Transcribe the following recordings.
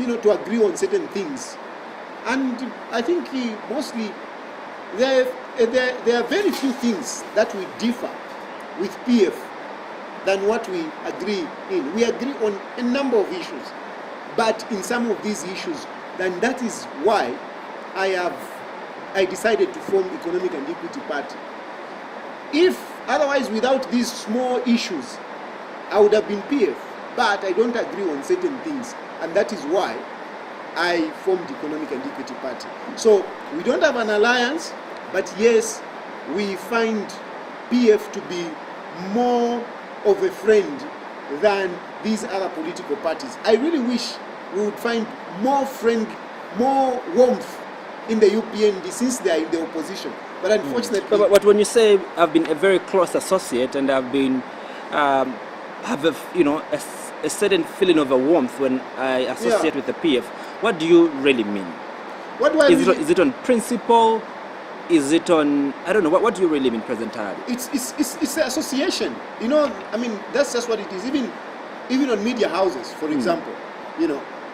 to agree on certain things. And I think mostly there are very few things that we differ with PF than what we agree in. We agree on a number of issues, but in some of these issues, then that is why I decided to form Economic and Equity Party. If otherwise, without these small issues, I would have been PF, but I don't agree on certain things, and that is why I formed Economic and Equity Party. So we don't have an alliance, but yes, we find PF to be more of a friend than these other political parties. I really wish we would find more warmth in the UPND since they are in the opposition. But unfortunately... But when you say I've been a very close associate and I've been, have a certain feeling of a warmth when I associate with the PF, what do you really mean? What do I mean? Is it on principle? Is it on, I don't know, what do you really mean, President Tayali? It's the association. That's just what it is. Even on media houses, for example,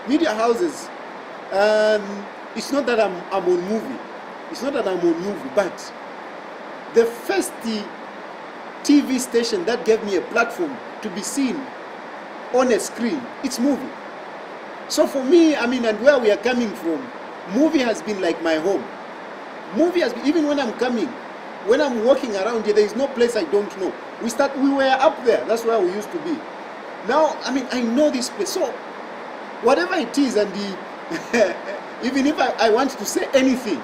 media houses, it's not that I'm on Muvi. It's not that I'm on Muvi, but the first TV station that gave me a platform to be seen on a screen, it's Muvi. So for me, and where we are coming from, Muvi has been like my home. Muvi has been, even when I'm walking around here, there is no place I don't know. We were up there, that's where we used to be. Now, I know this place. So, whatever it is, and even if I want to say anything,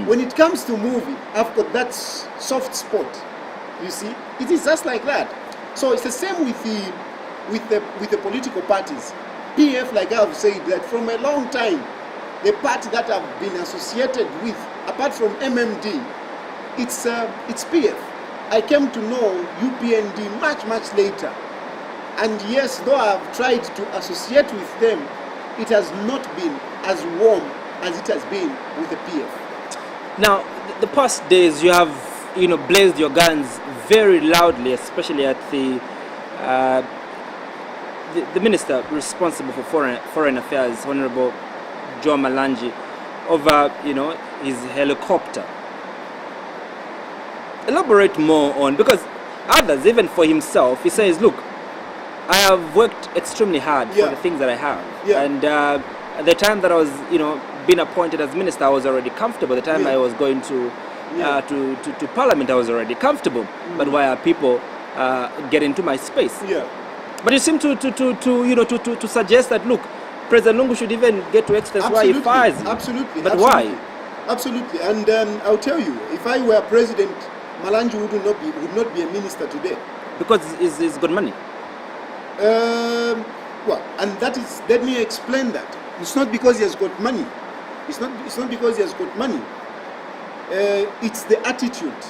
when it comes to Muvi, I've got that soft spot. You see, it is just like that. So it's the same with the political parties. PF, like I've said, that from a long time, the party that I've been associated with, apart from MMD, it's PF. I came to know UPND much later. And yes, though I've tried to associate with them, it has not been as warm as it has been with the PF. Now, the past days you have, blazed your guns very loudly, especially at the minister responsible for foreign affairs, Honorable Joe Malanji, over, his helicopter. Elaborate more on, because others, even for himself, he says, look, I have worked extremely hard for the things that I have. Yeah. And at the time that I was, being appointed as minister, I was already comfortable. The time I was going to Parliament, I was already comfortable. But why are people getting into my space? Yeah. But you seem to suggest that, look, President Lungu should even get to exercise why he fires him. Absolutely. But why? Absolutely. And I'll tell you, if I were president, Malanji would not be a minister today. Because he's got money. And that is, let me explain that. It's not because he has got money. It's not because he has got money. It's the attitude.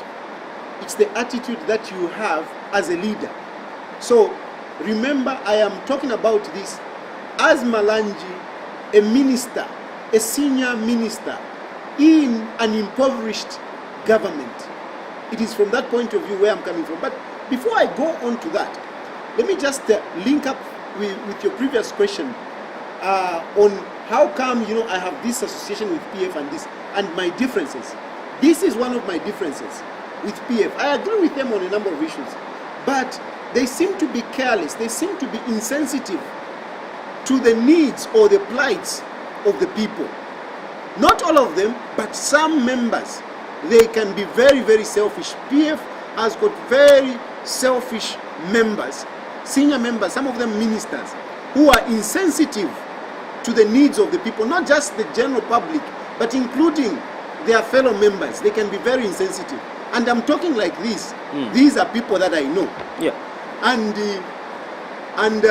It's the attitude that you have as a leader. So remember, I am talking about this as Malanji, a minister, a senior minister in an impoverished government. It is from that point of view where I'm coming from. But before I go on to that, let me just link up with your previous question on how come I have this association with PF and my differences. This is one of my differences with PF. I agree with them on a number of issues, but they seem to be careless. They seem to be insensitive to the needs or the plights of the people. Not all of them, but some members, they can be very selfish. PF has got very selfish members, senior members, some of them ministers, who are insensitive to the needs of the people, not just the general public, but including their fellow members. They can be very insensitive. And I'm talking like this. These are people that I know. Yeah. And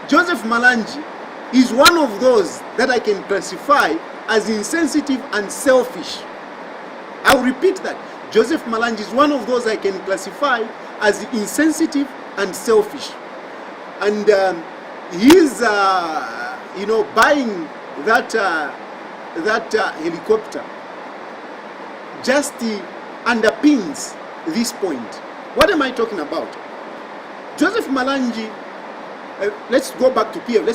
Joseph Malanji is one of those that I can classify as insensitive and selfish. I'll repeat that. Joseph Malanji is one of those I can classify as insensitive and selfish. And he's, buying that helicopter just underpins this point. What am I talking about? Joseph Malanji let's go back to PF.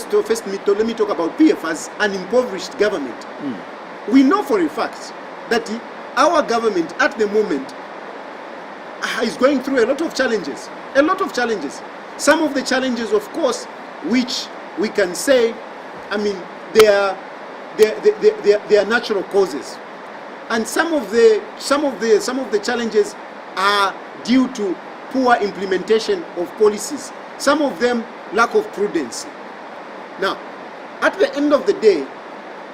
Let me talk about PF as an impoverished government. We know for a fact that our government at the moment is going through a lot of challenges. Some of the challenges, of course, which we can say, I mean, they are natural causes, and some of the challenges are due to poor implementation of policies. Some of them lack of prudence. Now, at the end of the day,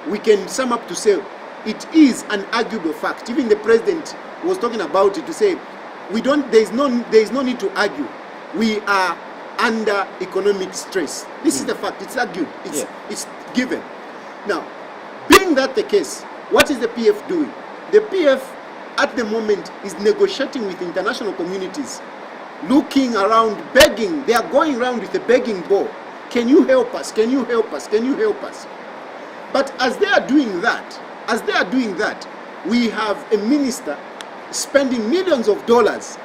we can sum up to say it is an arguable fact. Even the president was talking about it to say there is no need to argue. We are under economic stress. This is the fact. It's argued. It's given. Now, being that the case, what is the PF doing? The PF at the moment is negotiating with international communities, looking around, begging. They are going around with a begging bowl. Can you help us? Can you help us? Can you help us? But as they are doing that, we have a minister spending millions of dollars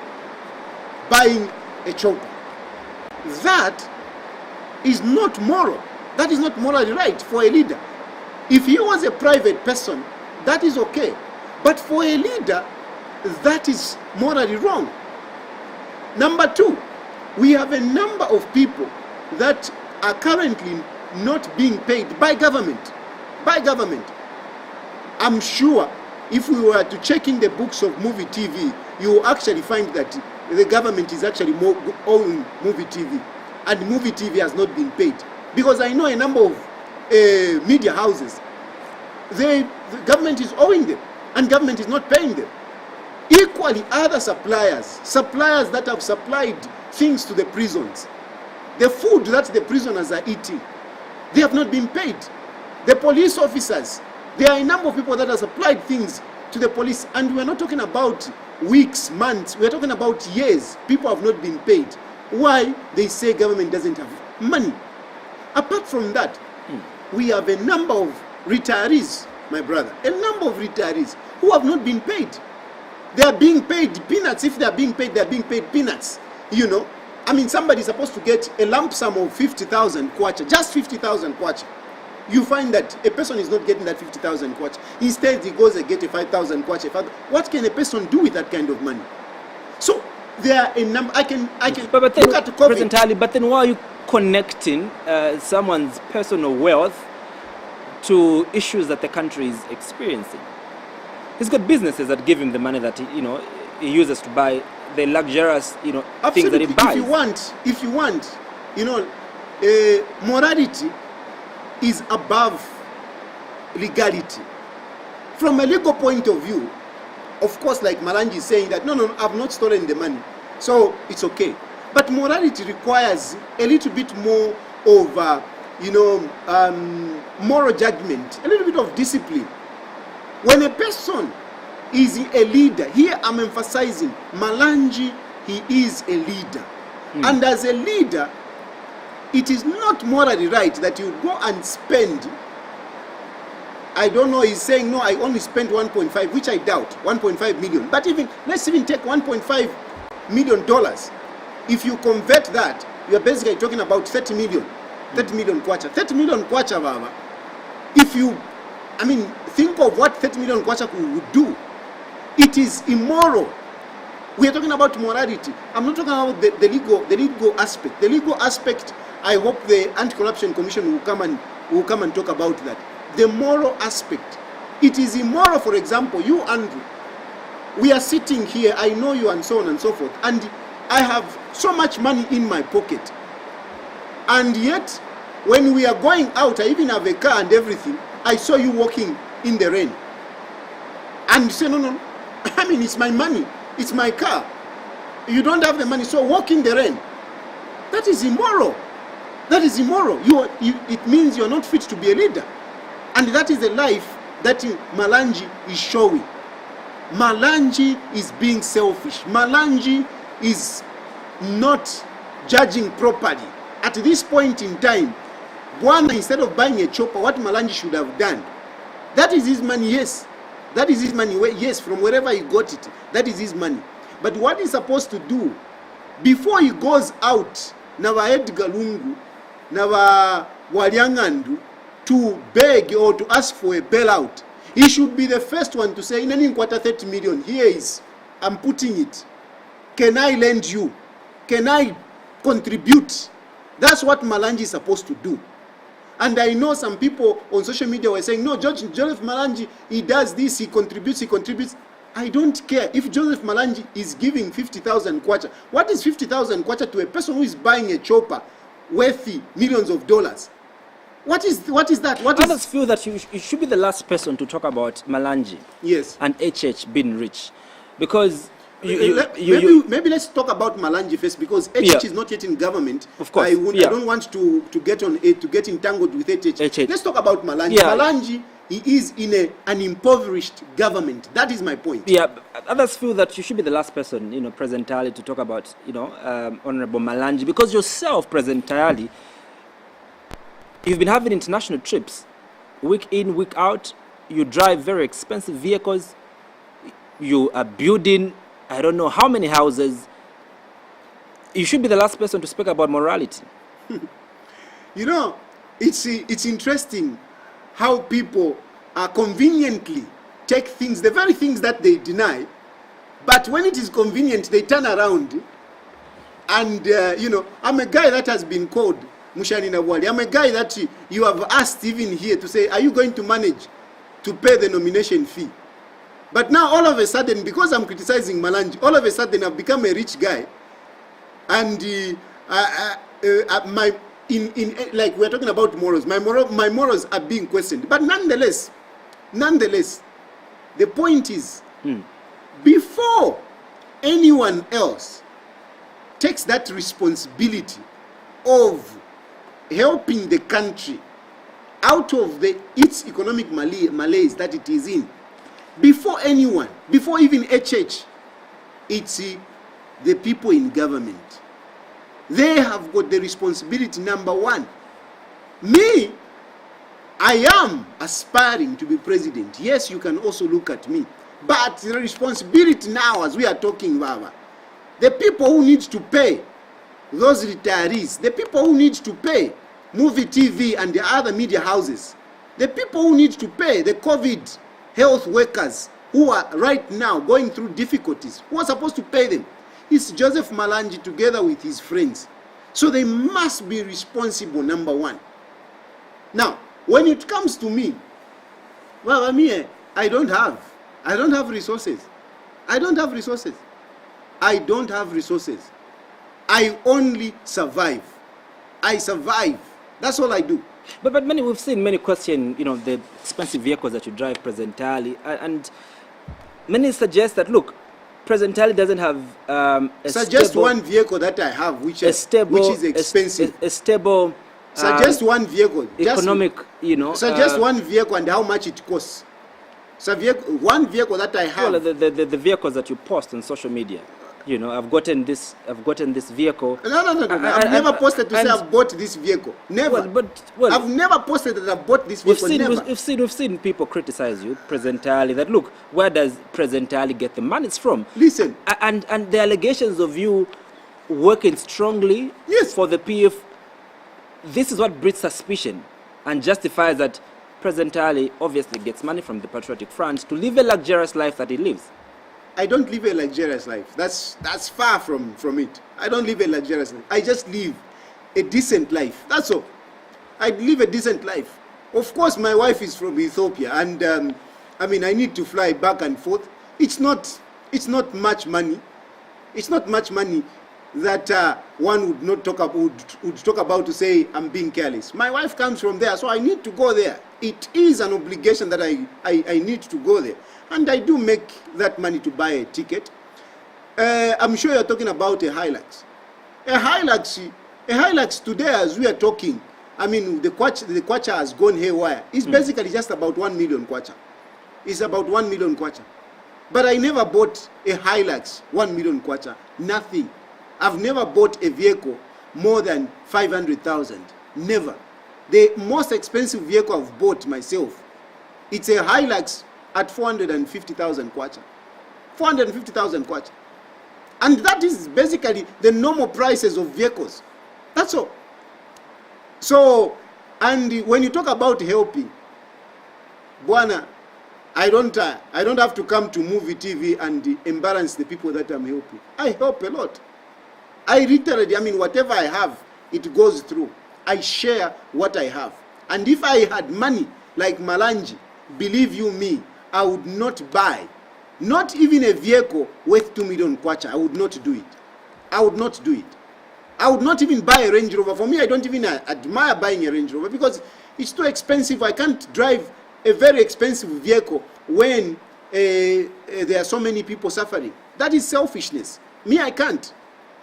buying a chopper. That is not moral. That is not morally right for a leader. If he was a private person, that is okay. But for a leader, that is morally wrong. Number two, we have a number of people that are currently not being paid by government. I'm sure if we were to check in the books of Muvi TV, you will actually find that the government is actually owing Muvi TV, and Muvi TV has not been paid. Because I know a number of media houses, the government is owing them, and government is not paying them. Equally, other suppliers that have supplied things to the prisons, the food that the prisoners are eating, they have not been paid. The police officers, there are a number of people that have supplied things to the police, and we're not talking about weeks, months, we're talking about years. People have not been paid. Why? They say government doesn't have money. Apart from that, we have a number of retirees, my brother, a number of retirees who have not been paid. They are being paid peanuts. If they are being paid, they are being paid peanuts. You know, I mean, somebody is supposed to get a lump sum of 50,000 kwacha, just 50,000 kwacha. You find that a person is not getting that 50,000 kwacha. Instead, he goes and gets a 5,000 kwacha. What can a person do with that kind of money? So there are a number. I can but look then, at the COVID. President Tayali, but then why are you connecting someone's personal wealth to issues that the country is experiencing? He's got businesses that give him the money that he uses to buy the luxurious things that he buys. If you want, morality is above legality. From a legal point of view, of course, like Malanji is saying that no, I've not stolen the money, so it's okay. But morality requires a little bit more of moral judgment, a little bit of discipline. When a person is a leader, here I'm emphasizing Malanji, he is a leader. And as a leader, it is not morally right that you go and spend, I don't know, he's saying, no, I only spent 1.5, which I doubt, 1.5 million. But let's even take $1.5 million. If you convert that, you're basically talking about 30 million. 30 million kwacha. 30 million kwacha, Baba. Think of what 30 million kwacha would do. It is immoral. We are talking about morality. I'm not talking about the legal aspect. The legal aspect, I hope the Anti-Corruption Commission will come and talk about that. The moral aspect. It is immoral, for example, you, Andrew, we are sitting here, I know you, and so on and so forth, and I have so much money in my pocket. And yet, when we are going out, I even have a car and everything, I saw you walking in the rain. And you say, no, it's my money, it's my car. You don't have the money, so walk in the rain. That is immoral. That is immoral. It means you're not fit to be a leader. And that is the life that Malanji is showing. Malanji is being selfish. Malanji is not judging properly. At this point in time, Bwana, instead of buying a chopper, what Malanji should have done, that is his money, yes. That is his money, yes, from wherever he got it. That is his money. But what he's supposed to do, before he goes out, Navaed Lungu, na Walyangandu to beg or to ask for a bailout. He should be the first one to say, in any quarter 30 million, here is, I'm putting it. Can I lend you? Can I contribute? That's what Malanji is supposed to do. And I know some people on social media were saying, no, Joseph Malanji, he does this, he contributes. I don't care. If Joseph Malanji is giving 50,000 kwacha, what is 50,000 kwacha to a person who is buying a chopper worthy millions of dollars? What is that? Others feel that you should be the last person to talk about Malanji, yes, and HH being rich, because maybe let's talk about Malanji first, because HH is not yet in government. Of course, I don't want to get entangled with HH. Let's talk about Malanji. Malanji, he is in an impoverished government. That is my point. Yeah, others feel that you should be the last person, President Tayali, to talk about, Honorable Malanji, because yourself, President Tayali, you've been having international trips, week in, week out. You drive very expensive vehicles. You are building, I don't know how many houses. You should be the last person to speak about morality. It's interesting how people conveniently take things, the very things that they deny, but when it is convenient, they turn around. And, I'm a guy that has been called Mushani Nawali. I'm a guy that you have asked even here to say, are you going to manage to pay the nomination fee? But now all of a sudden, because I'm criticizing Malanji, all of a sudden I've become a rich guy. And like we're talking about morals, my morals are being questioned. But nonetheless, the point is, before anyone else takes that responsibility of helping the country out of its economic malaise that it is in, before anyone, before even HH, it's the people in government. They have got the responsibility, number one. Me, I am aspiring to be president. Yes, you can also look at me. But the responsibility now, as we are talking, Baba, the people who need to pay those retirees, the people who need to pay Muvi TV and the other media houses, the people who need to pay the COVID health workers who are right now going through difficulties, who are supposed to pay them, it's Joseph Malanji together with his friends. So they must be responsible, number one. Now, when it comes to me, well, I don't have resources. I don't have resources. I only survive. I survive. That's all I do. But we've seen many question, the expensive vehicles that you drive, President Tayali, and many suggest that, look, President Tayali doesn't have suggest one vehicle that I have, which is expensive. A stable. Suggest one vehicle. Economic, Suggest one vehicle and how much it costs. So one vehicle that I have. Well, the vehicles that you post on social media. I've gotten this vehicle. No. I've never posted to say I've bought this vehicle. Never. Well, I've never posted that I've bought this vehicle. We've seen people criticize you, President Tayali, that look, where does President Tayali get the money from? Listen. And the allegations of you working strongly for the PF, this is what breeds suspicion and justifies that President Tayali obviously gets money from the Patriotic Front to live a luxurious life that he lives. I don't live a luxurious life. That's far from it. I don't live a luxurious life. I just live a decent life. That's all. I live a decent life. Of course, my wife is from Ethiopia, and I need to fly back and forth. It's not much money. It's not much money that one would not talk about to say I'm being careless. My wife comes from there, so I need to go there. It is an obligation that I need to go there. And I do make that money to buy a ticket. I'm sure you're talking about a Hilux. A Hilux today, as we are talking, the kwacha has gone haywire. It's basically just about 1 million kwacha. It's about 1 million kwacha. But I never bought a Hilux 1 million kwacha. Nothing. I've never bought a vehicle more than 500,000. Never. The most expensive vehicle I've bought myself, it's a Hilux at 450,000 kwacha. 450,000 kwacha. And that is basically the normal prices of vehicles. That's all. So, and when you talk about helping, Bwana, I don't have to come to Movie TV and embarrass the people that I'm helping. I help a lot. I literally, whatever I have, it goes through. I share what I have. And if I had money like Malanji, believe you me, I would not buy, not even a vehicle worth 2 million kwacha. I would not do it. I would not do it. I would not even buy a Range Rover. For me, I don't even admire buying a Range Rover because it's too expensive. I can't drive a very expensive vehicle when there are so many people suffering. That is selfishness. Me, I can't.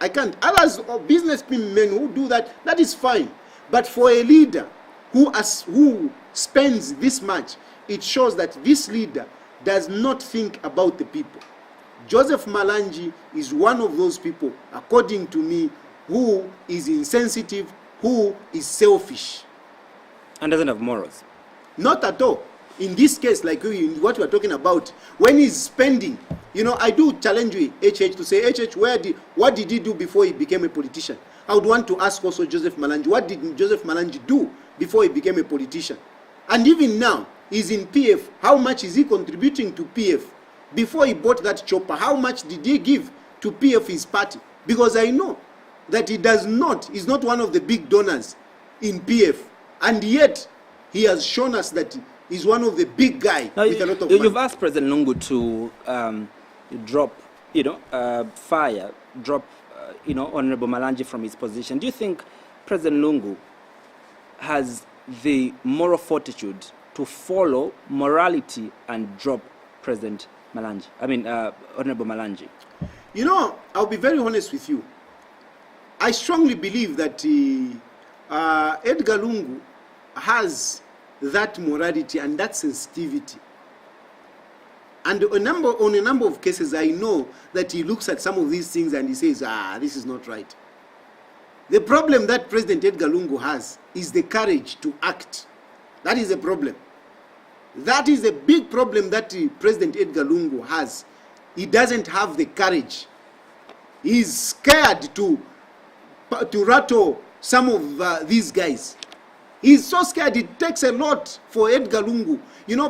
Others, or businessmen who do that, that is fine. But for a leader who spends this much, it shows that this leader does not think about the people. Joseph Malanji is one of those people, according to me, who is insensitive, who is selfish. And doesn't have morals. Not at all. In this case, like what we're talking about, when he's spending, I do challenge you, HH, to say, HH, what did he do before he became a politician? I would want to ask also Joseph Malanji, what did Joseph Malanji do before he became a politician? And even now, he's in PF. How much is he contributing to PF? Before he bought that chopper, how much did he give to PF, his party? Because I know that he's not one of the big donors in PF. And yet, he has shown us that he's one of the big guys with a lot of money. You've asked President Lungu to drop, Honorable Malanji from his position. Do you think President Lungu has the moral fortitude to follow morality and drop President Malanji? Honorable Malanji. I'll be very honest with you. I strongly believe that Edgar Lungu has that morality and that sensitivity. And on a number of cases, I know that he looks at some of these things and he says, this is not right. The problem that President Edgar Lungu has is the courage to act. That is a problem. That is a big problem that President Edgar Lungu has. He doesn't have the courage. He's scared to rattle some of these guys. He's so scared. It takes a lot for Edgar Lungu.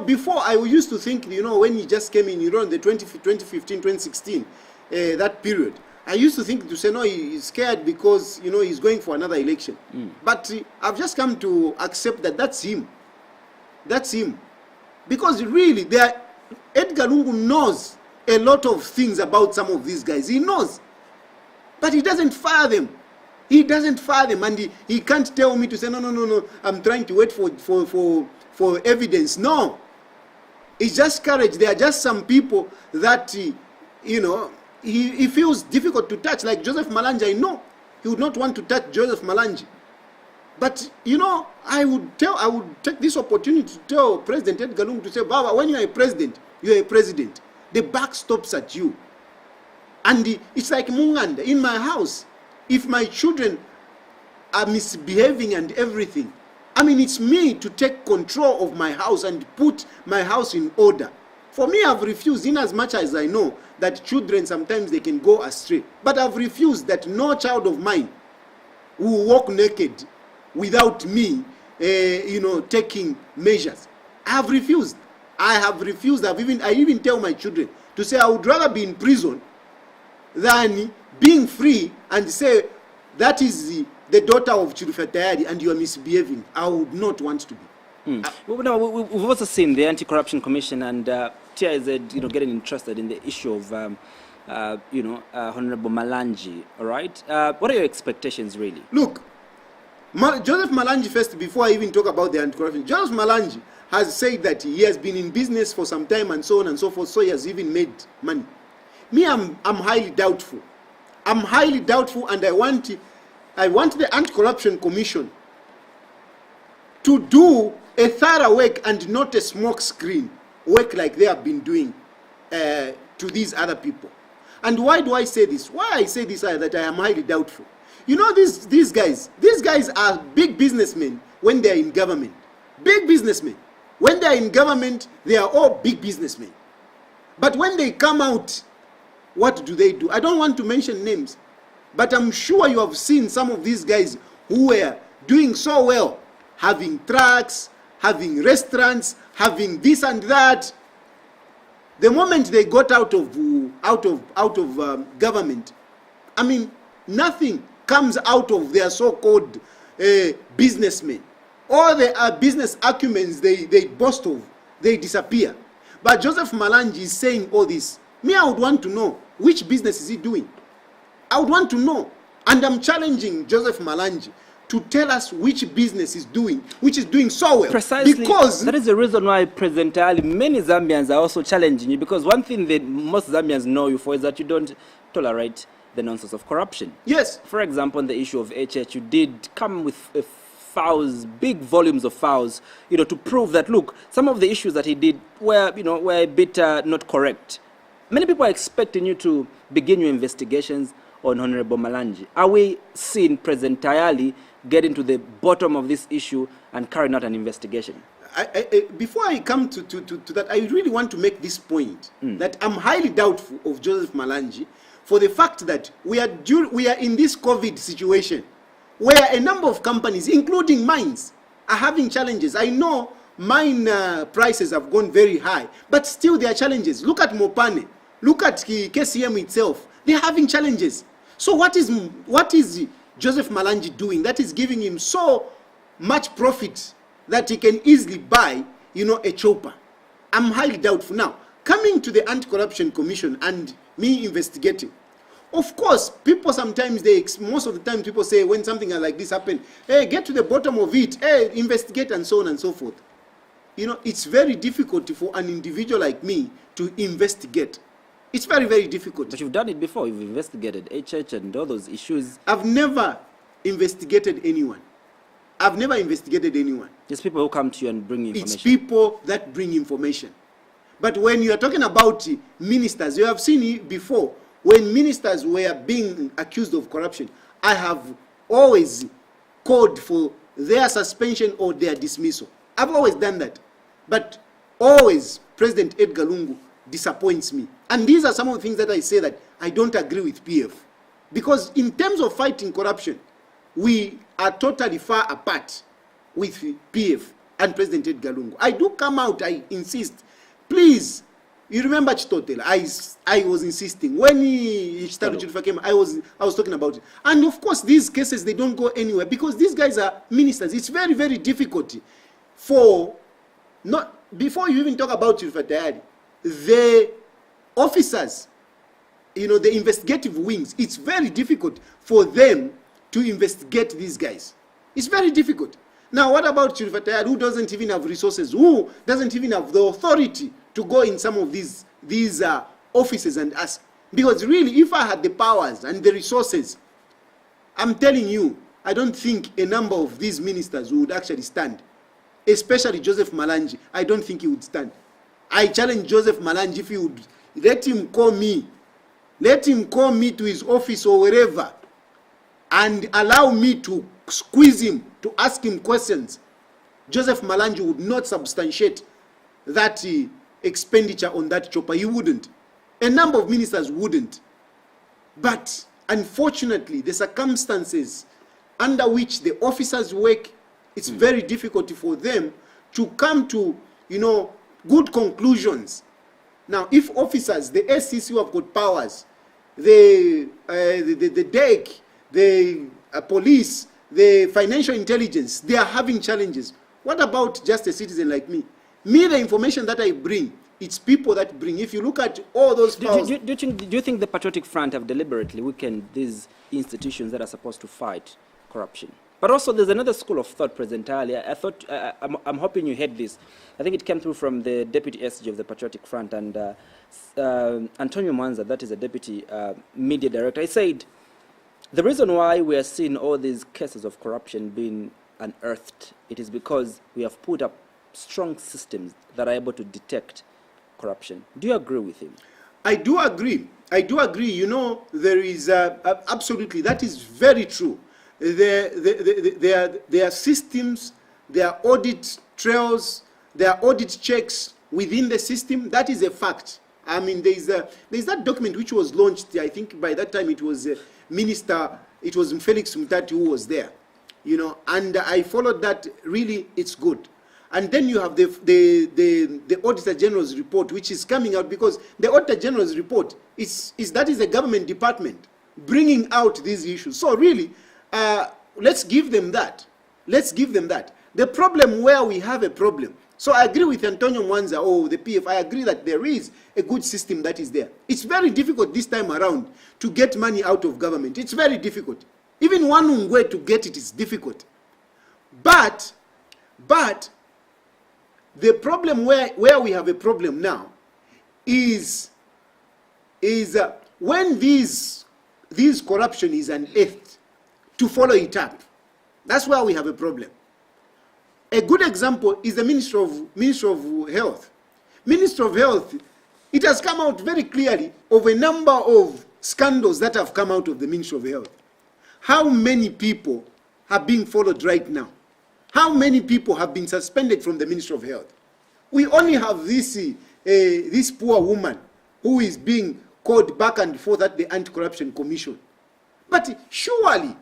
Before I used to think, when he just came in, in the 2015, 2016, that period, I used to think to say, no, he's scared because, he's going for another election. But I've just come to accept that that's him. That's him. Because really, Edgar Lungu knows a lot of things about some of these guys. He knows. But he doesn't fire them. He doesn't fire them, and he can't tell me to say, no, I'm trying to wait for evidence. No. It's just courage. There are just some people that, he feels difficult to touch, like Joseph Malanji. I know he would not want to touch Joseph Malanji. But, I would take this opportunity to tell President Edgar Lungu to say, Baba, when you are a president, you are a president. The buck stops at you. And it's like Munganda. In my house, if my children are misbehaving and everything, it's me to take control of my house and put my house in order. For me, I've refused, in as much as I know that children sometimes they can go astray. But I've refused that no child of mine will walk naked without me, taking measures. I have refused. I even tell my children to say I would rather be in prison than being free and say that is the daughter of Chilufya Tayali and you are misbehaving. I would not want to be. We've also seen the Anti-Corruption Commission and TIZ, getting interested in the issue of, Honorable Malanji. All right. What are your expectations, really? Look, Joseph Malanji first, before I even talk about the anti-corruption, Joseph Malanji has said that he has been in business for some time and so on and so forth, so he has even made money. Me, I'm highly doubtful. I'm highly doubtful, and I want the Anti-Corruption Commission to do a thorough work and not a smoke screen work like they have been doing to these other people. And why do I say this? Why I say this that I am highly doubtful. These guys are big businessmen when they are in government. Big businessmen. When they are in government, they are all big businessmen. But when they come out, what do? I don't want to mention names, but I'm sure you have seen some of these guys who were doing so well, having trucks, having restaurants, having this and that. The moment they got out of government, I mean, nothing comes out of their so-called businessmen. All the business acumens they boast of, they disappear. But Joseph Malanji is saying all this. Me, I would want to know, which business is he doing? I would want to know. And I'm challenging Joseph Malanji to tell us which business is doing, which is doing so well. Precisely. Because that is the reason why, President Tayali, many Zambians are also challenging you, because one thing that most Zambians know you for is that you don't tolerate the nonsense of corruption. yes, For example, on the issue of HH, you did come with files, big volumes of files, to prove that, look, some of the issues that he did were a bit not correct. Many people are expecting you to begin your investigations on Honorable Malanji. Are we seeing President Tayali getting to the bottom of this issue and carrying out an investigation? Before I come to that, I really want to make this point that I'm highly doubtful of Joseph Malanji for the fact that we are in this COVID situation where a number of companies, including mines, are having challenges. I know mine prices have gone very high, but still there are challenges. Look at Mopane, look at KCM itself. They're having challenges. So what is Joseph Malanji doing that is giving him so much profit that he can easily buy, a chopper? I'm highly doubtful. Now, coming to the Anti-Corruption Commission and me investigating, of course, people sometimes, most of the time people say when something like this happens, hey, get to the bottom of it, hey, investigate and so on and so forth. It's very difficult for an individual like me to investigate. It's very, very difficult. But you've done it before. You've investigated HH and all those issues. I've never investigated anyone. I've never investigated anyone. It's people who come to you and bring information. It's people that bring information. But when you are talking about ministers, you have seen it before. When ministers were being accused of corruption, I have always called for their suspension or their dismissal. I've always done that. But always, President Edgar Lungu disappoints me. And these are some of the things that I say that I don't agree with PF. Because in terms of fighting corruption, we are totally far apart with PF and President Edgar Lungu. I do come out, I insist. Please, you remember Chitotela? I was insisting. When Chilufya came, I was talking about it. And of course, these cases, they don't go anywhere because these guys are ministers. It's very, very difficult before you even talk about Chilufya Tayali, the officers, the investigative wings, it's very difficult for them to investigate these guys. It's very difficult. Now, what about Chilufya Tayali, who doesn't even have resources, who doesn't even have the authority to go in some of these offices and ask? Because really, if I had the powers and the resources, I'm telling you, I don't think a number of these ministers would actually stand. Especially Joseph Malanji, I don't think he would stand. I challenge Joseph Malanji, if he would let him call me to his office or wherever, and allow me to squeeze him, to ask him questions. Joseph Malanji would not substantiate that expenditure on that chopper. He wouldn't. A number of ministers wouldn't. But unfortunately, the circumstances under which the officers work, it's very difficult for them to come to, good conclusions. Now, if officers, the SCC who have got powers, the DEC, the police, the financial intelligence, they are having challenges. What about just a citizen like me? Me, the information that I bring, it's people that bring. If you look at all those files... Do you think the Patriotic Front have deliberately weakened these institutions that are supposed to fight corruption? But also, there's another school of thought, President Tayali. I'm hoping you heard this. I think it came through from the Deputy SG of the Patriotic Front, and Antonio Mwanza, that is a Deputy Media Director. He said, the reason why we are seeing all these cases of corruption being unearthed, it is because we have put up strong systems that are able to detect corruption. Do you agree with him? I do agree. There is absolutely, that is very true. There are systems, there are audit trails, there are audit checks within the system. That is a fact. I mean, there's that document which was launched. I think by that time it was Felix Mutati who was there. you know, and I followed that. Really, it's good. And then you have the Auditor General's report, which is coming out, because the Auditor General's report is a government department bringing out these issues. So really, let's give them that. Let's give them that. The problem where we have a problem. So I agree with Antonio Mwanza, the PF. I agree that there is a good system that is there. It's very difficult this time around to get money out of government. It's very difficult. Even one way to get it is difficult. But the problem where we have a problem now is when these corruption is unearthed, to follow it up. That's where we have a problem. A good example is the Minister of Health. Minister of Health, it has come out very clearly of a number of scandals that have come out of the Ministry of Health. How many people have been followed right now? How many people have been suspended from the Ministry of Health? We only have this poor woman who is being called back and forth at the Anti-Corruption Commission. But surely,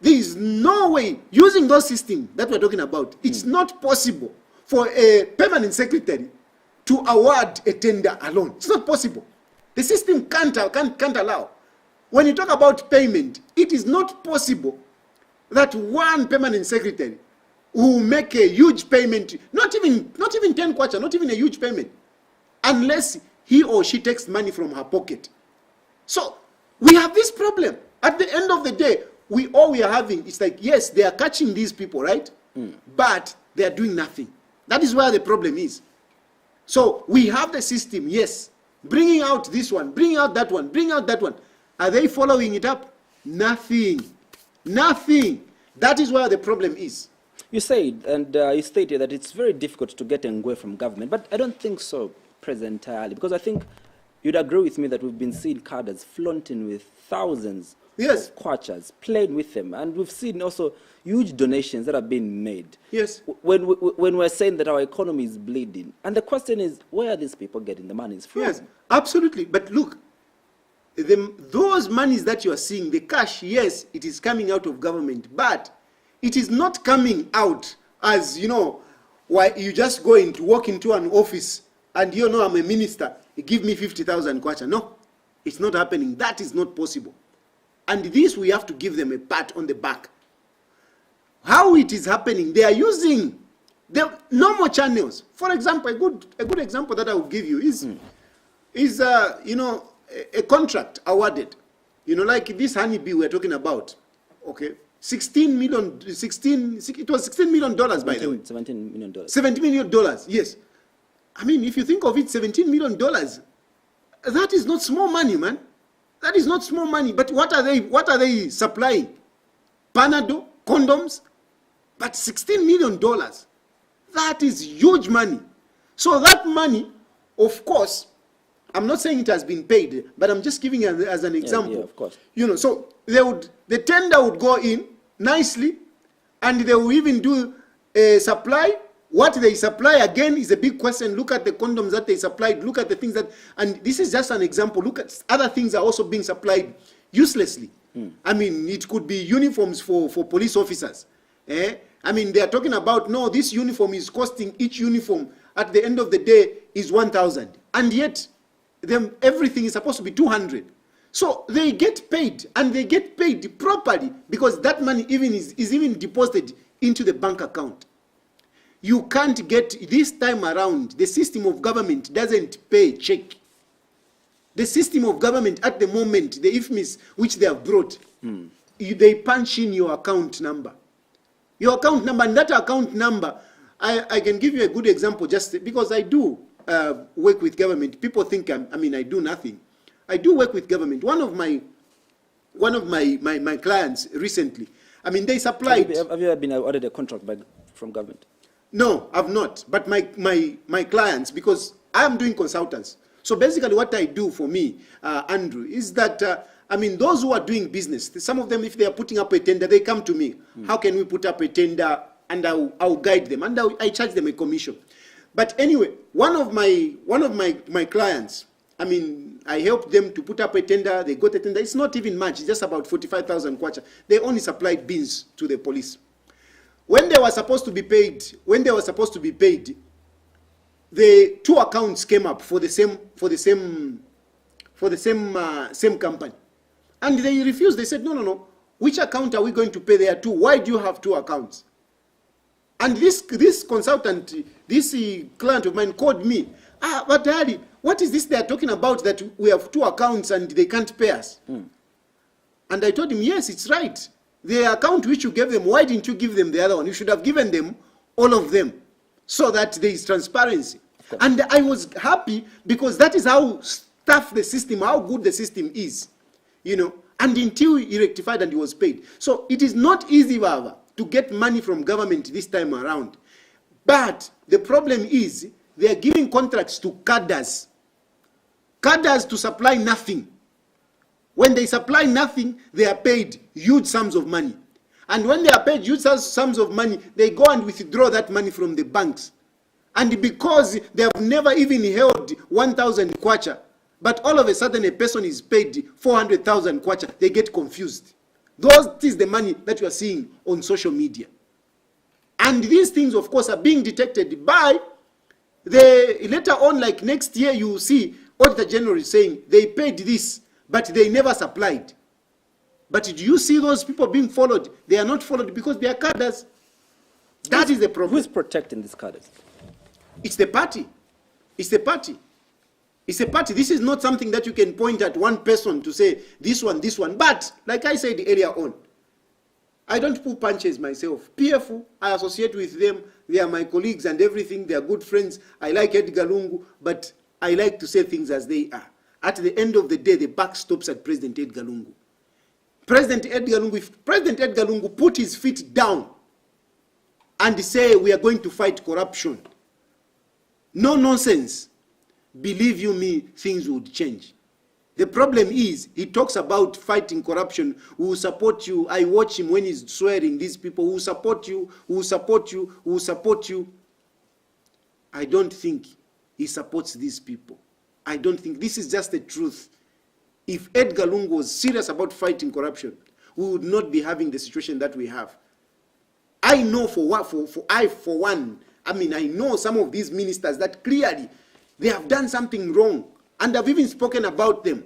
there is no way, using those systems that we're talking about, it's not possible for a permanent secretary to award a tender alone. It's not possible. The system can't allow. When you talk about payment, it is not possible that one permanent secretary will make a huge payment, not even 10 kwacha, not even a huge payment, unless he or she takes money from her pocket. So we have this problem. At the end of the day, all we are having is like, yes, they are catching these people, right? But they are doing nothing. That is where the problem is. So we have the system, yes, bringing out this one, bringing out that one, bringing out that one. Are they following it up? Nothing. Nothing. That is where the problem is. You said, and you stated that it's very difficult to get ngwe from government, but I don't think so, President Tayali, because I think you'd agree with me that we've been seeing cadres flaunting with thousands of kwachas, playing with them, and we've seen also huge donations that have been made. Yes. When we're saying that our economy is bleeding, and the question is, where are these people getting the monies from? Yes, absolutely. But look, those monies that you are seeing, the cash, yes, it is coming out of government, but it is not coming out as, you know, why you just going to walk into an office and, you know, I'm a minister, give me 50,000 kwacha. No, it's not happening. That is not possible. And this, we have to give them a pat on the back. How it is happening, they are using the normal channels. For example, a good example that I will give you is you know, a contract awarded. You know, like this honeybee we're talking about. Okay. $16 million, it was $16 million, by the way. $17 million. $17 million, yes. I mean, if you think of it, $17 million, that is not small money, man. That is not small money. But what are they supplying? Panadol, condoms? But $16 million, that is huge money. So that money, of course, I'm not saying it has been paid, but I'm just giving it as an example. Yeah, of course. You know, so the tender would go in nicely, and they will even do a supply. What they supply, again, is a big question. Look at the condoms that they supplied. Look at the things that, and this is just an example. Look at other things are also being supplied uselessly. I mean, it could be uniforms for police officers. I mean, they are talking about, no, this uniform is costing, each uniform at the end of the day is 1,000. And yet, everything is supposed to be 200. So they get paid, and they get paid properly, because that money is even deposited into the bank account. You can't get, this time around, the system of government doesn't pay check. The system of government at the moment, the IFMIS which they have brought, they punch in your account number. Your account number, and that account number, I can give you a good example just because I do work with government. People think I do nothing. I do work with government. One of my clients recently, I mean, they supplied. Have you ever been awarded a contract from government? No, I've not. But my clients, because I'm doing consultants. So basically what I do for me, Andrew, is that, I mean, those who are doing business, some of them, if they are putting up a tender, they come to me. How can we put up a tender? And I'll guide them, and I charge them a commission. But anyway, one of my clients, I mean, I helped them to put up a tender. They got a tender. It's not even much. It's just about 45,000 kwacha. They only supplied beans to the police. When they were supposed to be paid, the two accounts came up for the same company, and they refused. They said, no. Which account are we going to pay? There are two. Why do you have two accounts? And this consultant, this client of mine called me. But Daddy, what is this they are talking about, that we have two accounts and they can't pay us? And I told him, yes, it's right. The account which you gave them, why didn't you give them the other one? You should have given them all of them, so that there is transparency. And I was happy, because that is how tough the system, how good the system is, you know. And until he rectified and he was paid. So it is not easy, Baba, to get money from government this time around. But the problem is, they are giving contracts to cadres. Cadres to supply nothing. When they supply nothing, they are paid huge sums of money. And when they are paid huge sums of money, they go and withdraw that money from the banks. And because they have never even held 1,000 kwacha, but all of a sudden a person is paid 400,000 kwacha, they get confused. That is the money that you are seeing on social media. And these things, of course, are being detected by later on, like next year, you will see Auditor General is saying they paid this, but they never supplied. But do you see those people being followed? They are not followed because they are cadres. That is the problem. Who is protecting these cadres? It's the party. It's the party. It's a party. This is not something that you can point at one person to say this one. But like I said earlier on, I don't pull punches myself. PF, I associate with them. They are my colleagues and everything. They are good friends. I like Edgar Lungu, but I like to say things as they are. At the end of the day, the buck stops at President Edgar Lungu. President Edgar Lungu, if President Edgar Lungu put his feet down and say we are going to fight corruption, no nonsense, believe you me, things would change. The problem is, he talks about fighting corruption. We will support you. I watch him when he's swearing these people. Who support you, who support you, who support you. I don't think he supports these people. I don't think. This is just the truth. If Edgar Lungu was serious about fighting corruption, we would not be having the situation that we have. I know for one, I mean, I know some of these ministers that clearly they have done something wrong, and I've even spoken about them.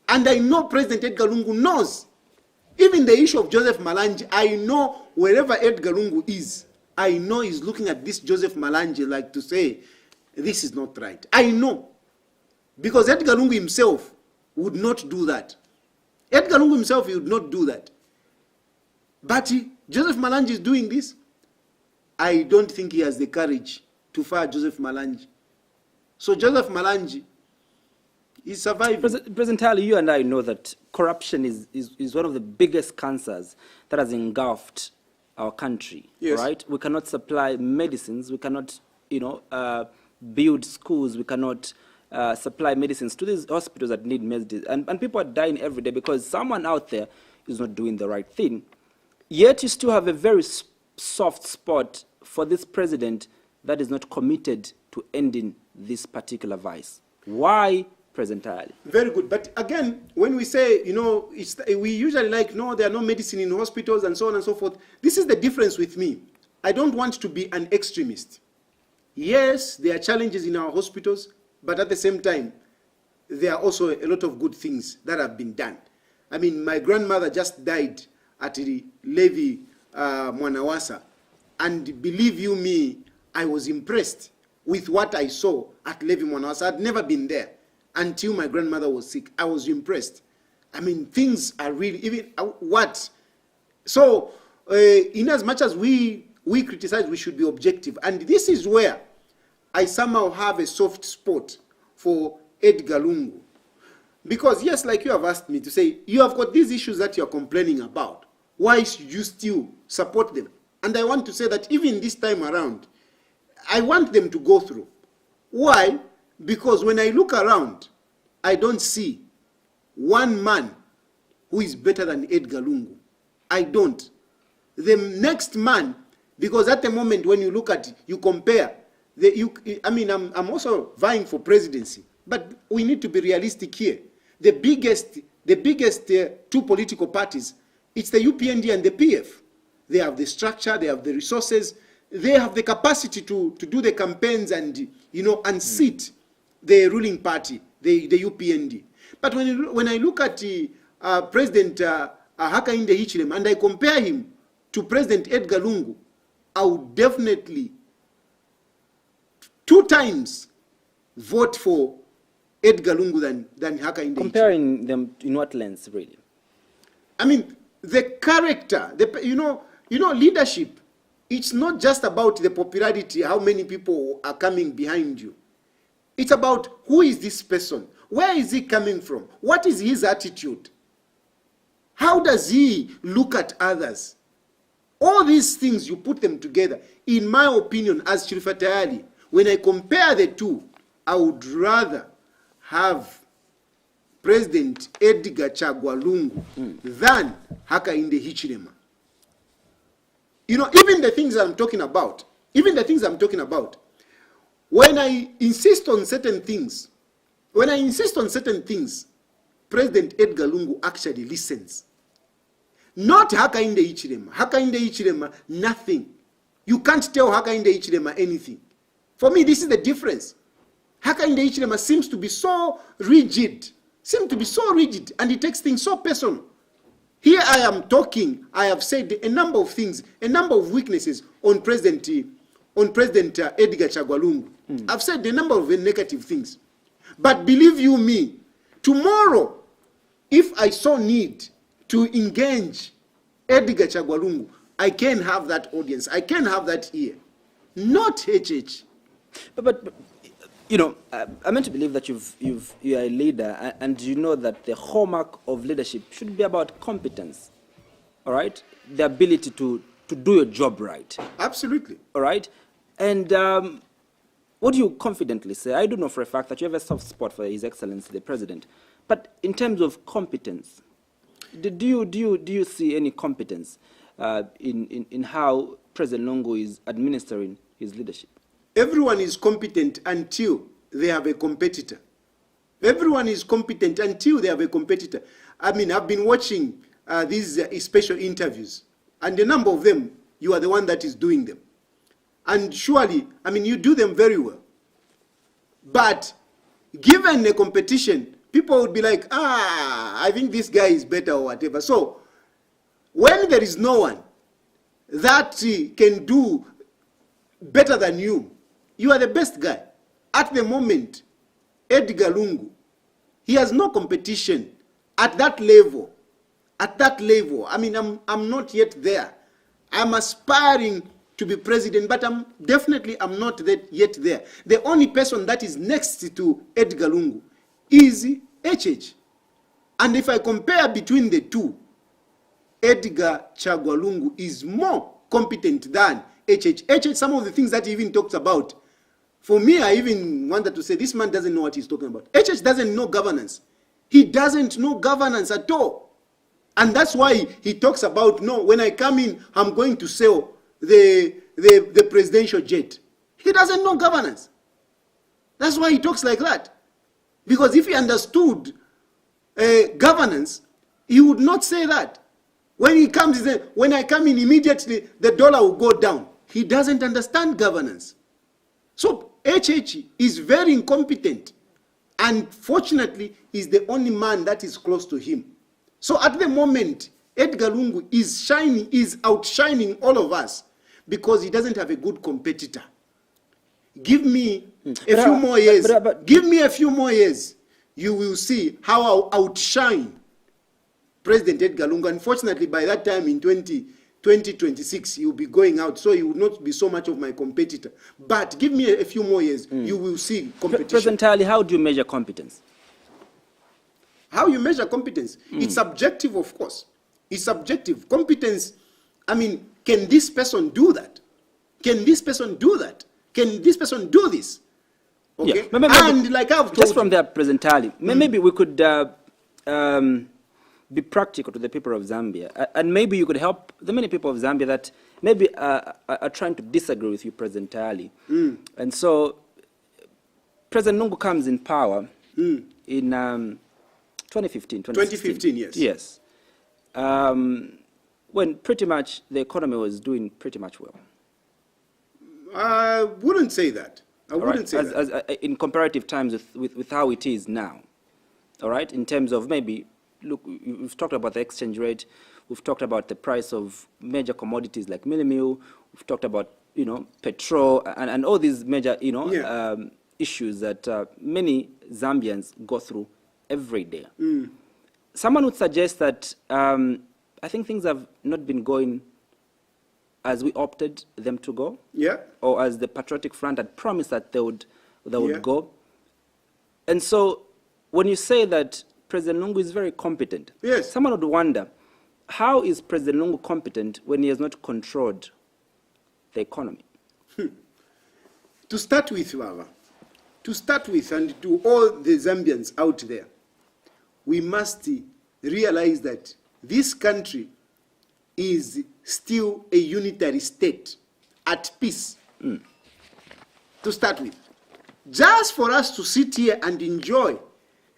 And I know President Edgar Lungu knows. Even the issue of Joseph Malanji, I know wherever Edgar Lungu is, I know he's looking at this Joseph Malanji like to say, this is not right. I know. Because Edgar Lungu himself would not do that. Edgar Lungu himself, he would not do that. But Joseph Malanji is doing this. I don't think he has the courage to fire Joseph Malanji. So Joseph Malanji is surviving. President Tayali, you and I know that corruption is one of the biggest cancers that has engulfed our country. Yes. Right? We cannot supply medicines. We cannot, build schools. We cannot supply medicines to these hospitals that need medicines. And people are dying every day because someone out there is not doing the right thing. Yet you still have a very soft spot for this president that is not committed to ending this particular vice. Why, President Tayali? Very good. But again, when we say, we usually like, no, there are no medicine in hospitals and so on and so forth. This is the difference with me. I don't want to be an extremist. Yes, there are challenges in our hospitals, but at the same time, there are also a lot of good things that have been done. I mean, my grandmother just died at the Levi Mwanawasa, and believe you me, I was impressed with what I saw at Levi Mwanawasa. I'd never been there until my grandmother was sick. I was impressed. I mean, things are really, even what? So, in as much as we criticize, we should be objective. And this is where I somehow have a soft spot for Edgar Lungu. Because yes, like you have asked me to say, you have got these issues that you're complaining about. Why should you still support them? And I want to say that even this time around, I want them to go through. Why? Because when I look around, I don't see one man who is better than Edgar Lungu. I don't. The next man, because at the moment when you look at it, you compare, I'm also vying for presidency. But we need to be realistic here. The biggest two political parties, it's the UPND and the PF. They have the structure, they have the resources, they have the capacity to do the campaigns and, unseat the ruling party, the UPND. But when I look at President Hakainde Hichilema and I compare him to President Edgar Lungu, I would definitely 2 times vote for Edgar Lungu than Hakainde Hichilema. Comparing them in what lens, really? I mean, the character, leadership, it's not just about the popularity, how many people are coming behind you. It's about who is this person? Where is he coming from? What is his attitude? How does he look at others? All these things, you put them together. In my opinion, as Chilufya Tayali, when I compare the two, I would rather have President Edgar Chagwa Lungu than Hakainde Hichilema. Even the things I'm talking about, when I insist on certain things, President Edgar Lungu actually listens. Not Hakainde Hichilema. Hakainde Hichilema, nothing. You can't tell Hakainde Hichilema anything. For me, this is the difference. Hakainde Hichilema seems to be so rigid, and he takes things so personal. Here I am talking, I have said a number of things, a number of weaknesses on President Edgar Chagwa Lungu. I've said a number of negative things. But believe you me, tomorrow, if I saw need to engage Edgar Chagwa Lungu, I can have that audience, I can have that ear, not HH. But I meant to believe that you are a leader, and you know that the hallmark of leadership should be about competence, all right? The ability to do your job right. Absolutely. All right? And what do you confidently say? I do know for a fact that you have a soft spot for His Excellency, the President. But in terms of competence, do you see any competence in how President Lungu is administering his leadership? Everyone is competent until they have a competitor. Everyone is competent until they have a competitor. I mean, I've been watching these special interviews, and a number of them, you are the one that is doing them. And surely, I mean, you do them very well. But given a competition, people would be like, I think this guy is better or whatever. So when there is no one that can do better than you, you are the best guy. At the moment, Edgar Lungu, he has no competition at that level. At that level. I mean, I'm not yet there. I'm aspiring to be president, but I'm not yet there. The only person that is next to Edgar Lungu is HH. And if I compare between the two, Edgar Chagwa Lungu is more competent than HH. HH, some of the things that he even talks about, for me, I even wanted to say, this man doesn't know what he's talking about. HH doesn't know governance. He doesn't know governance at all. And that's why he talks about, no, when I come in, I'm going to sell the presidential jet. He doesn't know governance. That's why he talks like that. Because if he understood governance, he would not say that. When he comes, he says, when I come in immediately, the dollar will go down. He doesn't understand governance. So HH is very incompetent. And fortunately, he's the only man that is close to him. So at the moment, Edgar Lungu is outshining all of us because he doesn't have a good competitor. Give me a few more years. Give me a few more years. You will see how I'll outshine President Edgar Lungu. Unfortunately, by that time in 2026, he will be going out, so he will not be so much of my competitor. But give me a few more years, you will see competition. President Tayali, how do you measure competence? How you measure competence? It's subjective, of course. It's subjective. Competence, I mean, can this person do that? Can this person do that? Can this person do this? Okay. Yeah. Maybe, and like I've told just from there, President Tayali, maybe we could be practical to the people of Zambia, and maybe you could help the many people of Zambia that maybe are trying to disagree with you, President Tayali. And so President Lungu comes in power, in 2015. 2015, yes. Yes. When pretty much the economy was doing pretty much well. I wouldn't say that. I wouldn't say that. In comparative times with how it is now. All right? In terms of maybe, look, we've talked about the exchange rate. We've talked about the price of major commodities like meal. We've talked about, petrol and all these major, issues that many Zambians go through every day. Someone would suggest that I think things have not been going as we opted them to go. Yeah. Or as the Patriotic Front had promised that they would go. And so when you say that President Lungu is very competent, yes, someone would wonder, how is President Lungu competent when he has not controlled the economy? To start with, Lava, and to all the Zambians out there, we must realize that this country is still a unitary state at peace. To start with. Just for us to sit here and enjoy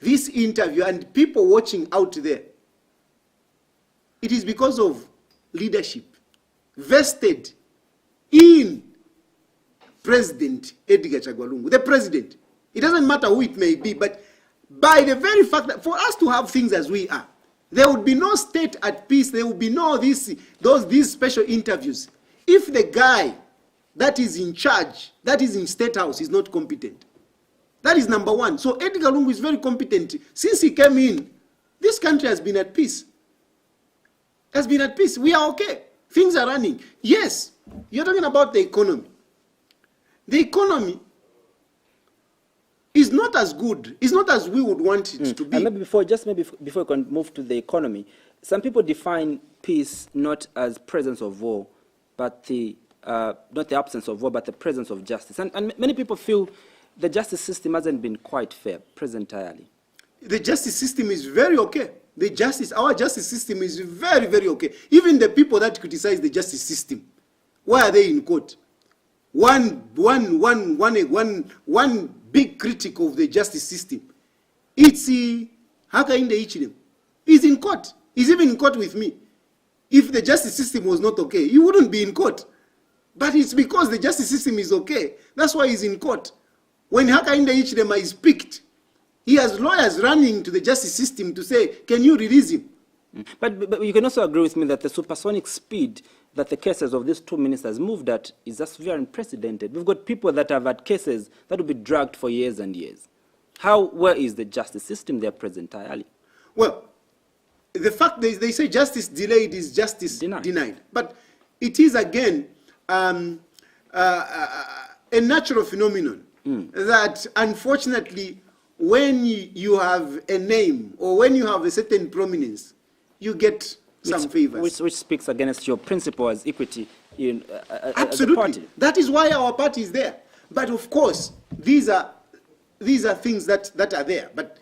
this interview and people watching out there, it is because of leadership vested in President Edgar Chagwa Lungu, the president. It doesn't matter who it may be, but by the very fact that for us to have things as we are, there would be no state at peace, there would be no these special interviews, if the guy that is in charge, that is in State House, is not competent. That is number one. So Edgar Lungu is very competent. Since he came in, this country has been at peace. Has been at peace. We are okay. Things are running. Yes, you're talking about the economy. The economy is not as good. It's not as we would want it to be. And maybe before we can move to the economy, some people define peace not as presence of war, but not the absence of war, but the presence of justice. And many people feel the justice system hasn't been quite fair, President Tayali. The justice system is very okay. Our justice system is very, very okay. Even the people that criticize the justice system, why are they in court? One big critic of the justice system, it's Hakainde Ichilem. He's in court. He's even in court with me. If the justice system was not okay, he wouldn't be in court. But it's because the justice system is okay. That's why he's in court. When Hakainde Ichilem is picked, he has lawyers running to the justice system to say, can you release him? But you can also agree with me that the supersonic speed that the cases of these two ministers moved at is just very unprecedented. We've got people that have had cases that will be dragged for years and years. Where is the justice system there, President Tayali? Well, the fact they say justice delayed is justice denied. But it is, again, a natural phenomenon that, unfortunately, when you have a name or when you have a certain prominence, you get some favors. Which speaks against your principle as equity in absolutely. As a party. That is why our party is there. But of course, these are things that are there. But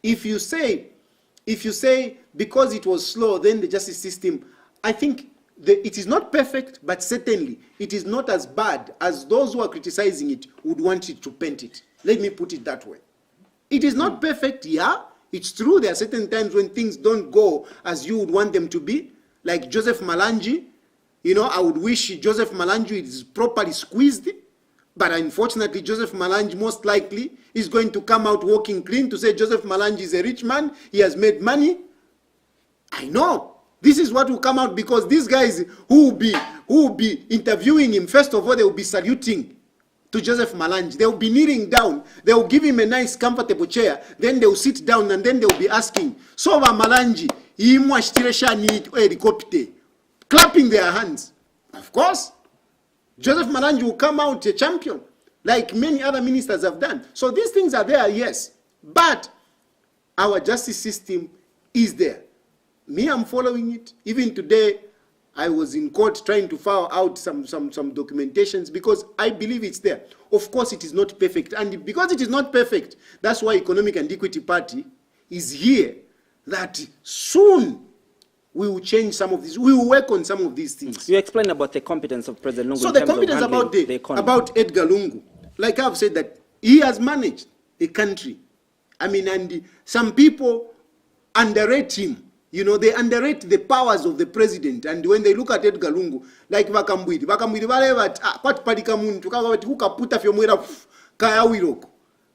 if you say because it was slow, then the justice system, I think it is not perfect, but certainly it is not as bad as those who are criticizing it would want it to paint it. Let me put it that way. It is not perfect, yeah. It's true, there are certain times when things don't go as you would want them to be. Like Joseph Malanji, I would wish Joseph Malanji is properly squeezed. But unfortunately, Joseph Malanji most likely is going to come out walking clean to say Joseph Malanji is a rich man, he has made money. I know. This is what will come out because these guys who will be interviewing him, first of all, they will be saluting to Joseph Malanji. They will be kneeling down. They will give him a nice, comfortable chair. Then they will sit down and then they will be asking, so Malanji, helicopter, clapping their hands. Of course, Joseph Malanji will come out a champion, like many other ministers have done. So these things are there, yes. But our justice system is there. Me, I'm following it. Even today, I was in court trying to file out some documentations because I believe it's there. Of course, it is not perfect. And because it is not perfect, that's why Economic and Equity Party is here, that soon we will change some of these. We will work on some of these things. You explained about the competence of President Lungu. So the competence about Edgar Lungu, like I've said, that he has managed a country I mean, and some people underrate him. You know, they underrate the powers of the president. And when they look at Edgar Lungu, like Vakambwidi valeva kwati palika muntu kakati kukaputa fyomwera kaya wiroko.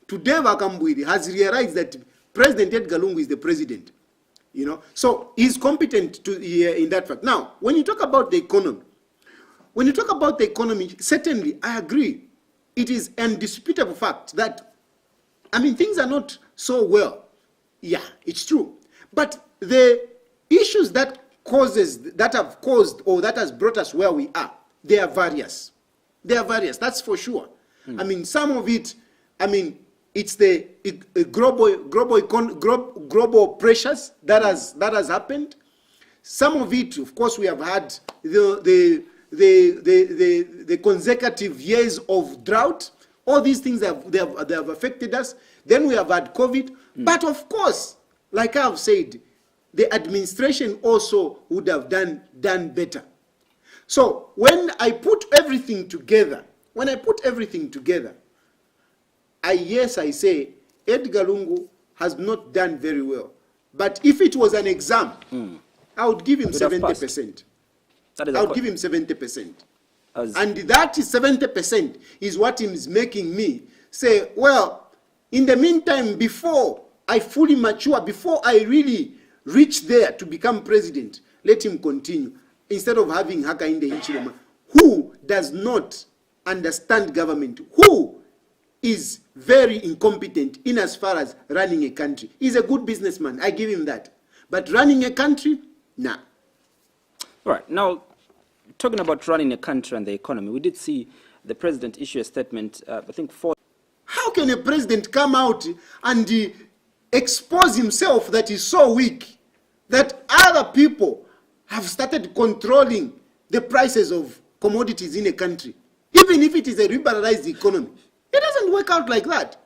Today Vakambwidi has realized that President Edgar Lungu is the president. You know, so he's competent to in that fact. Now, when you talk about the economy, certainly I agree. It is an indisputable fact that, I mean, things are not so well. Yeah, it's true. But the issues that have caused or that has brought us where we are, they are various. That's for sure. I mean, some of it, I mean, it's the global pressures that has happened. Some of it, of course, we have had the consecutive years of drought. All these things they have affected us. Then we have had COVID. But of course, like I've said, the administration also would have done better. So when I put everything together, I say Edgar Lungu has not done very well. But if it was an exam, I would give him 70%. I would give him 70%. And that is 70% is what is making me say, well, in the meantime, before I fully mature, before I really reach there to become president, let him continue. Instead of having Hakainde Hichilema, who does not understand government, who is very incompetent in as far as running a country. He's a good businessman, I give him that. But running a country, nah. All right, now, talking about running a country and the economy, we did see the president issue a statement, I think, How can a president come out and expose himself that he's so weak that other people have started controlling the prices of commodities in a country, even if it is a liberalized economy? It doesn't work out like that.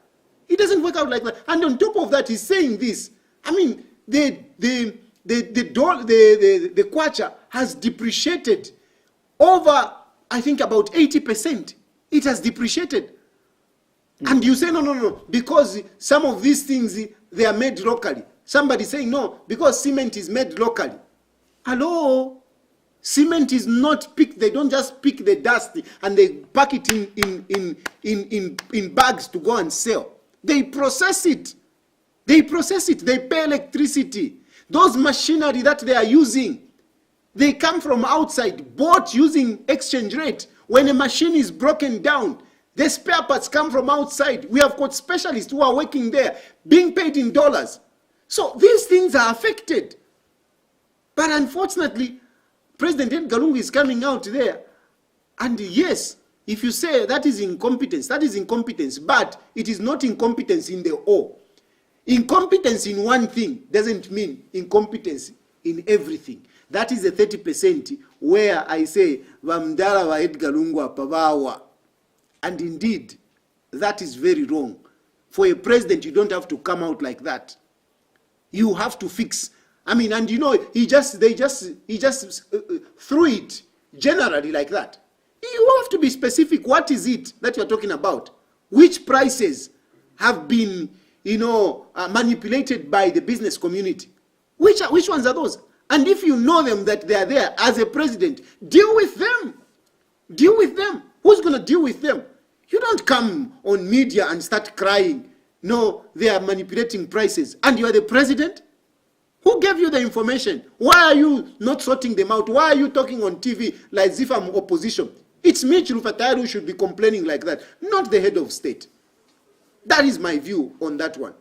And on top of that, he's saying this. I mean, the kwacha has depreciated over, I think, about 80%. It has depreciated. And you say, no, because some of these things, they are made locally. Somebody saying, no, because cement is made locally. Hello? Cement is not picked. They don't just pick the dust and they pack it in bags to go and sell. They process it. They pay electricity. Those machinery that they are using, they come from outside, bought using exchange rate. When a machine is broken down, the spare parts come from outside. We have got specialists who are working there, being paid in dollars. So these things are affected. But unfortunately, President Edgar Lungu is coming out there. And yes, if you say that is incompetence, but it is not incompetence in the all. Incompetence in one thing doesn't mean incompetence in everything. That is the 30% where I say, Vamdara wa Edgar Lungu apabawa. And indeed, that is very wrong. For a president, you don't have to come out like that. You have to fix. I mean, and you know, they just threw it generally like that. You have to be specific. What is it that you're talking about? Which prices have been, manipulated by the business community? Which ones are those? And if you know them that they are there as a president, deal with them. Deal with them. Who's going to deal with them? You don't come on media and start crying. No, they are manipulating prices. And you are the president? Who gave you the information? Why are you not sorting them out? Why are you talking on TV like as if I'm opposition? It's me, Chilufya Tayali, who should be complaining like that, not the head of state. That is my view on that one.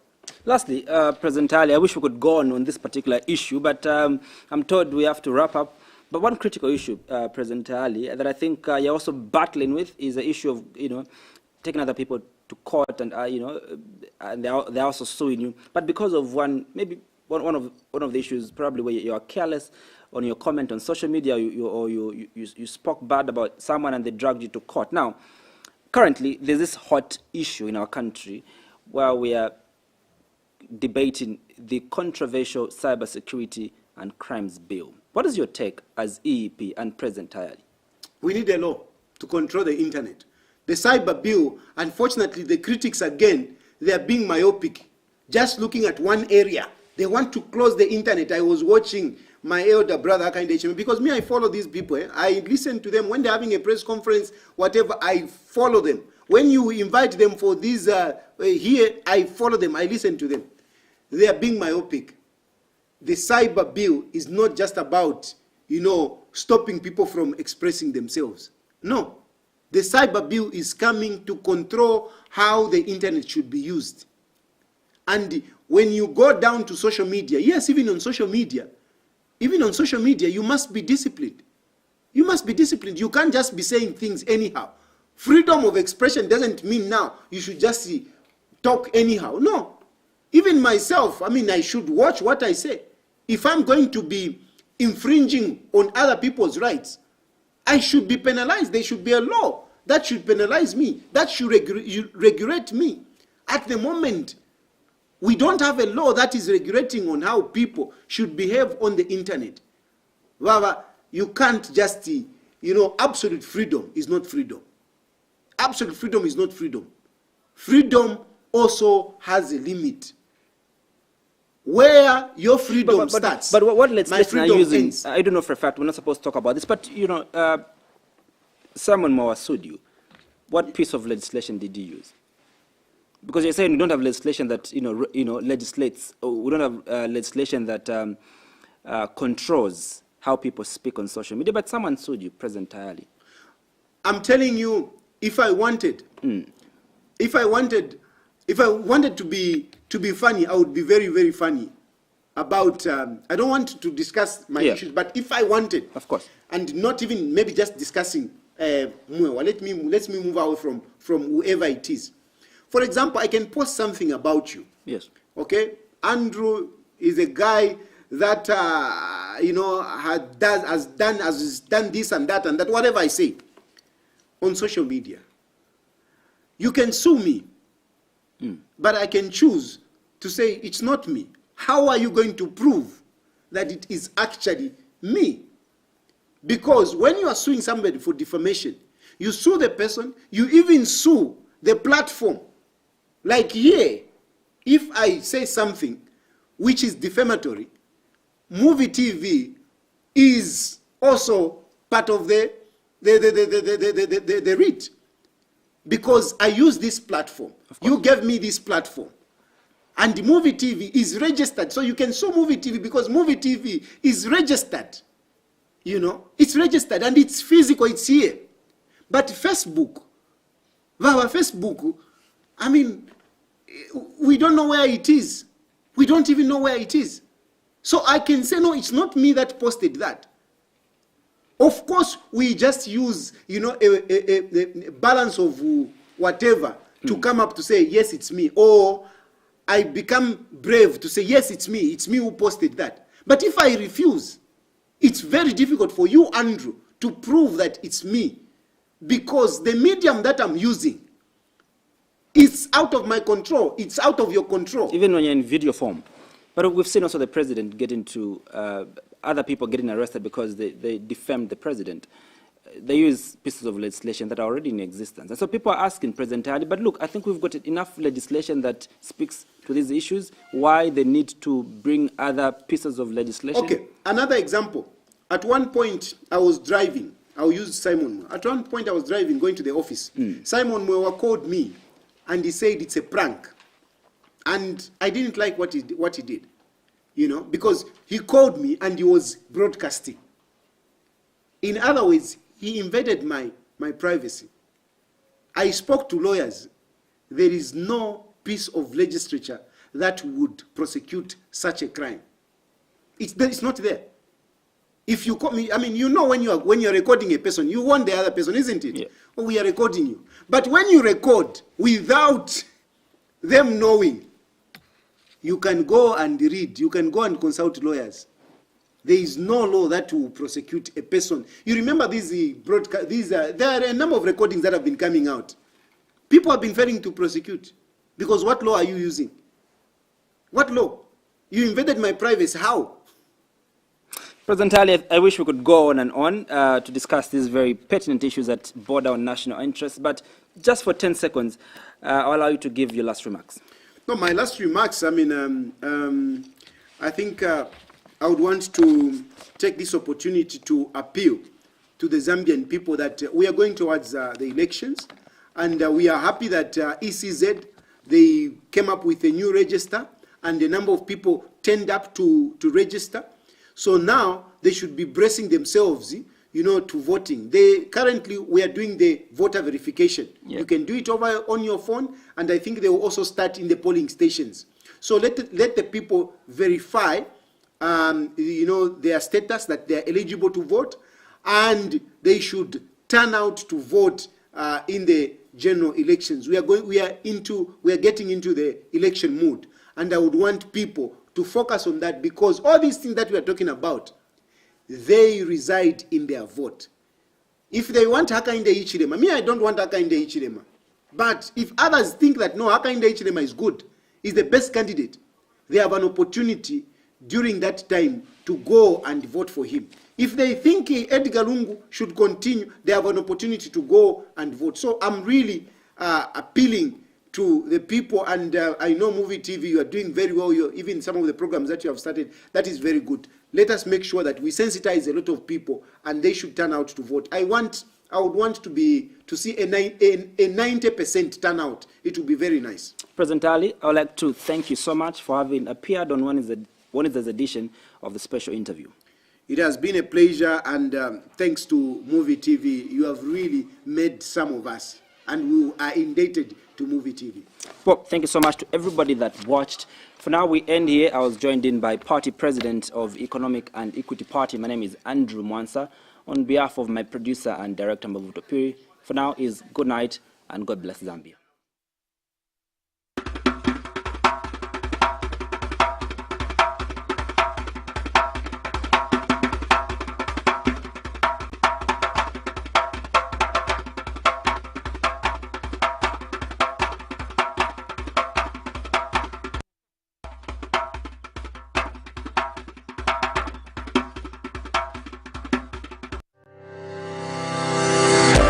Lastly, President Tayali, I wish we could go on this particular issue, but I'm told we have to wrap up. But one critical issue, President Tayali, that I think you're also battling with is the issue of, taking other people to court and, and they're also suing you. But because of one of the issues, probably where you are careless on your comment on social media, you spoke bad about someone and they dragged you to court. Now, currently, there's this hot issue in our country where we are debating the controversial cybersecurity and crimes bill. What is your take as EEP and President Tayali? We need a law to control the internet. The cyber bill, unfortunately, the critics again, they are being myopic. just looking at one area. They want to close the internet. I was watching my elder brother, because me, I follow these people. I listen to them when they're having a press conference, whatever, I follow them. When you invite them for these here, I follow them, I listen to them. They are being myopic. The cyber bill is not just about, stopping people from expressing themselves. No. The cyber bill is coming to control how the internet should be used. And when you go down to social media, yes, even on social media, you must be disciplined. You must be disciplined. You can't just be saying things anyhow. Freedom of expression doesn't mean now you should just talk anyhow. No. Even myself, I should watch what I say. If I'm going to be infringing on other people's rights, I should be penalized. There should be a law that should penalize me, that should regulate me. At the moment, we don't have a law that is regulating on how people should behave on the internet. However, you can't just, absolute freedom is not freedom. Absolute freedom is not freedom. Freedom also has a limit. Where your freedom starts, but what legislation are you using? Ends. I don't know for a fact. We're not supposed to talk about this, but Simon Mowa sued you. What piece of legislation did you use? Because you're saying we don't have legislation that legislates. Or we don't have legislation that controls how people speak on social media. But someone sued you, President Tayali. I'm telling you, if I wanted to be funny, I would be very, very funny about. I don't want to discuss my issues, but if I wanted, of course, and not even maybe just discussing Muewa, let me move away from whoever it is. For example, I can post something about you. Yes. Okay, Andrew is a guy that has done this and that, whatever I say on social media. You can sue me, but I can choose to say it's not me. How are you going to prove that it is actually me? Because when you are suing somebody for defamation, you sue the person, you even sue the platform. Like here, if I say something which is defamatory, Muvi TV is also part of the REIT. Because I use this platform. You gave me this platform. And the Muvi TV is registered. So you can sue Muvi TV because Muvi TV is registered. It's registered and it's physical, it's here. But Facebook, we don't know where it is. We don't even know where it is. So I can say, no, it's not me that posted that. Of course, we just use, a balance of whatever to come up to say, yes, it's me. Or I become brave to say, yes, it's me who posted that. But if I refuse, it's very difficult for you, Andrew, to prove that it's me. Because the medium that I'm using is out of my control. It's out of your control. Even when you're in video form. But we've seen also the president get into other people getting arrested because they defamed the president. They use pieces of legislation that are already in existence. And so people are asking President Tayali, but look, I think we've got enough legislation that speaks to these issues. Why they need to bring other pieces of legislation? Okay, another example. At one point, I was driving. I'll use Simon. At one point, I was driving, going to the office. Simon Muewa called me, and he said it's a prank. And I didn't like what he did, because he called me and he was broadcasting. In other words, he invaded my privacy. I spoke to lawyers. There is no piece of legislature that would prosecute such a crime. It's not there. If you call me, when you're recording a person, you want the other person, isn't it? Yeah. Oh, we are recording you. But when you record without them knowing, you can go and read, you can go and consult lawyers. There is no law that will prosecute a person. You remember there are a number of recordings that have been coming out. People have been failing to prosecute. Because what law are you using? What law? You invaded my privacy. How? President Tayali, I wish we could go on and on to discuss these very pertinent issues that border on national interest. But just for 10 seconds, I'll allow you to give your last remarks. No, my last remarks, I mean, I think I would want to take this opportunity to appeal to the Zambian people that we are going towards the elections, and we are happy that ECZ, they came up with a new register, and a number of people turned up to register. So now they should be bracing themselves, you know, to voting. Currently we are doing the voter verification. Yeah. You can do it over on your phone, and I think they will also start in the polling stations. So let the people verify, you know, their status, that they are eligible to vote, and they should turn out to vote in the general elections. We are getting into the election mood, and I would want people to focus on that, because all these things that we are talking about, they reside in their vote. If they want Hakainde Hichilema, me, I don't want Hakainde Hichilema. But if others think that no, Hakainde Hichilema is good, is the best candidate, they have an opportunity during that time to go and vote for him. If they think Edgar Lungu should continue, they have an opportunity to go and vote. So I'm really appealing to the people, and I know Muvi TV, you are doing very well. Even some of the programs that you have started, that is very good. Let us make sure that we sensitize a lot of people, and they should turn out to vote. I would want to see a 90% turnout. It would be very nice. President Ali, I would like to thank you so much for having appeared on Wednesday's edition of the special interview. It has been a pleasure, and thanks to Muvi TV, you have really made some of us, and we are indebted to Muvi TV. Well, thank you so much to everybody that watched. For now, we end here. I was joined in by Party President of Economic and Equity Party. My name is Andrew Mwansa. On behalf of my producer and director, Mavuto Piri, for now is good night and God bless Zambia.